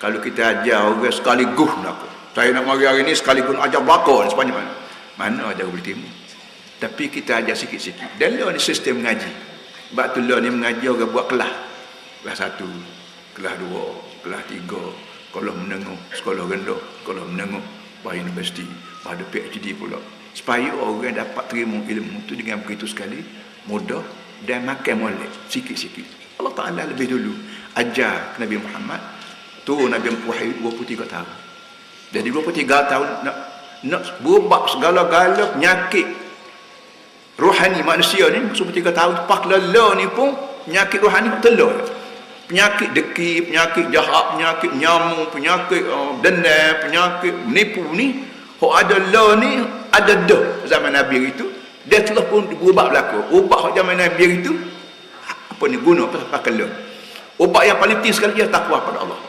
Kalau kita ajar orang sekaligus nak, saya nak mari hari ni sekaligus ajar belakang sepanjang mana. Mana ajar boleh timu. Tapi kita ajar sikit-sikit. Dan ni sistem mengaji. Sebab tu ni mengaji orang buat kelas. Kelas 1, kelas 2, kelas 3, sekolah menengah, sekolah rendah, sekolah menengah, pada universiti, pada PhD pula. Supaya orang dapat terima ilmu tu dengan begitu sekali, mudah dan makan molek sikit-sikit. Allah Ta'ala lebih dulu ajar Nabi Muhammad turun Nabi wahyu 23 tahun. Jadi 23 tahun nak berubah segala-gala penyakit rohani manusia ni 23 tahun lepas lelah ni pun penyakit rohani telur. Penyakit deki, penyakit jahat, penyakit nyamuk, penyakit dendam, penyakit menipu ni hok ada lah ni ada dah zaman Nabi itu. Dia telah pun berubah berlaku. Ubah zaman Nabi itu apa ni guna pakai lah. Ubat yang paling penting sekali ialah takwa pada Allah.